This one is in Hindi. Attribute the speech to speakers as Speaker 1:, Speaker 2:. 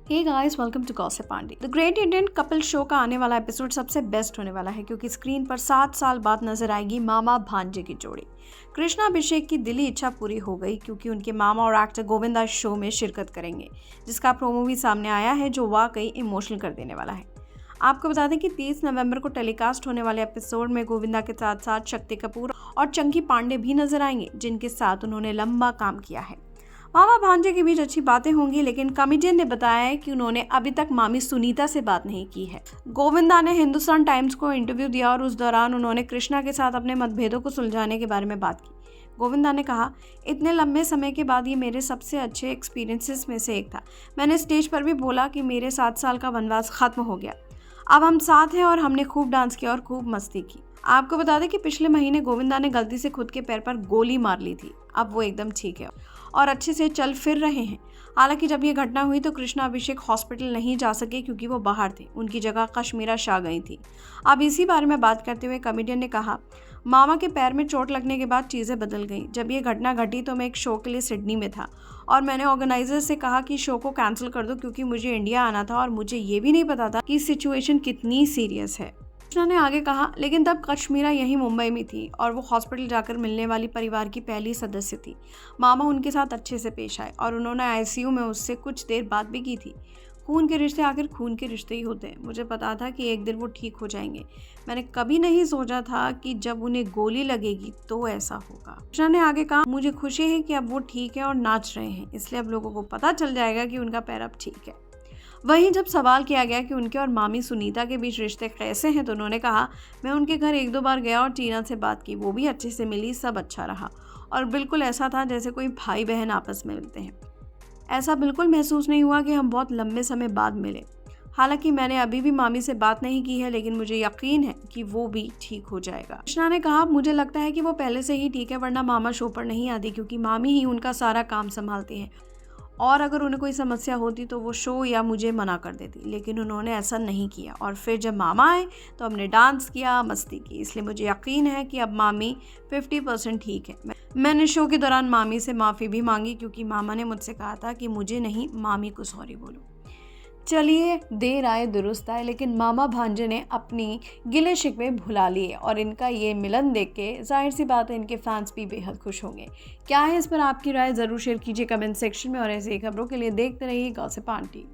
Speaker 1: Hey guys, welcome to gossip aunty. The great Indian couple show का आने वाला एपिसोड सबसे बेस्ट होने वाला है क्योंकि स्क्रीन पर 7 साल बाद नजर आएगी मामा भांजे की जोड़ी। कृष्णा अभिषेक की दिली इच्छा पूरी हो गई क्योंकि उनके मामा और एक्टर गोविंदा शो में शिरकत करेंगे, जिसका प्रोमो भी सामने आया है जो वाकई इमोशनल कर देने वाला है। आपको बता दें कि 30 नवंबर को टेलीकास्ट होने वाले एपिसोड में गोविंदा के साथ साथ शक्ति कपूर और चंकी पांडे भी नजर आएंगे, जिनके साथ उन्होंने लंबा काम किया है। मामा भांजे के बीच अच्छी बातें होंगी, लेकिन कॉमेडियन ने बताया है कि उन्होंने अभी तक मामी सुनीता से बात नहीं की है। गोविंदा ने हिंदुस्तान टाइम्स को इंटरव्यू दिया और उस दौरान उन्होंने कृष्णा के साथ अपने मतभेदों को सुलझाने के बारे में बात की। गोविंदा ने कहा, इतने लंबे समय के बाद ये मेरे सबसे अच्छे एक्सपीरियंसेस में से एक था। मैंने स्टेज पर भी बोला कि मेरे 7 साल का वनवास खत्म हो गया, अब हम साथ हैं और हमने खूब डांस किया और खूब मस्ती की। आपको बता दें कि पिछले महीने गोविंदा ने गलती से खुद के पैर पर गोली मार ली थी। अब वो एकदम ठीक है और अच्छे से चल फिर रहे हैं। हालांकि जब ये घटना हुई तो कृष्णा अभिषेक हॉस्पिटल नहीं जा सके क्योंकि वो बाहर थे, उनकी जगह कश्मीरा शाह गई थी। अब इसी बारे में बात करते हुए कॉमेडियन ने कहा, मामा के पैर में चोट लगने के बाद चीज़ें बदल गई। जब ये घटना घटी तो मैं एक शो के लिए सिडनी में था और मैंने ऑर्गेनाइजर से कहा कि शो को कैंसिल कर दो क्योंकि मुझे इंडिया आना था और मुझे ये भी नहीं पता था कि सिचुएशन कितनी सीरियस है। कृष्णा ने आगे कहा, लेकिन तब कश्मीरा यहीं मुंबई में थी और वो हॉस्पिटल जाकर मिलने वाली परिवार की पहली सदस्य थी। मामा उनके साथ अच्छे से पेश आए और उन्होंने आईसीयू में उससे कुछ देर बात भी की थी। खून के रिश्ते आखिर खून के रिश्ते ही होते हैं। मुझे पता था कि एक दिन वो ठीक हो जाएंगे। मैंने कभी नहीं सोचा था कि जब उन्हें गोली लगेगी तो ऐसा होगा। कृष्णा ने आगे कहा, मुझे खुशी है कि अब वो ठीक है और नाच रहे हैं, इसलिए अब लोगों को पता चल जाएगा कि उनका पैर अब ठीक है। वहीं जब सवाल किया गया कि उनके और मामी सुनीता के बीच रिश्ते कैसे हैं तो उन्होंने कहा, मैं उनके घर 1-2 बार गया और टीना से बात की, वो भी अच्छे से मिली, सब अच्छा रहा और बिल्कुल ऐसा था जैसे कोई भाई बहन आपस में मिलते हैं। ऐसा बिल्कुल महसूस नहीं हुआ कि हम बहुत लंबे समय बाद मिले। हालांकि मैंने अभी भी मामी से बात नहीं की है, लेकिन मुझे यकीन है कि वो भी ठीक हो जाएगा। कृष्णा ने कहा, मुझे लगता है कि वो पहले से ही ठीक है, वरना मामा शो पर नहीं आती क्योंकि मामी ही उनका सारा काम संभालती हैं और अगर उन्हें कोई समस्या होती तो वो शो या मुझे मना कर देती, लेकिन उन्होंने ऐसा नहीं किया और फिर जब मामा आए तो हमने डांस किया, मस्ती की, इसलिए मुझे यकीन है कि अब मामी 50% ठीक है। मैंने शो के दौरान मामी से माफ़ी भी मांगी क्योंकि मामा ने मुझसे कहा था कि मुझे नहीं, मामी को सॉरी बोलो। चलिए, देर आए दुरुस्त आए, लेकिन मामा भांजे ने अपनी गिले शिकवे भुला लिए और इनका ये मिलन देख के जाहिर सी बात है इनके फैंस भी बेहद खुश होंगे। क्या है इस पर आपकी राय, ज़रूर शेयर कीजिए कमेंट सेक्शन में और ऐसी खबरों के लिए देखते रहिए गॉसिप आंटी।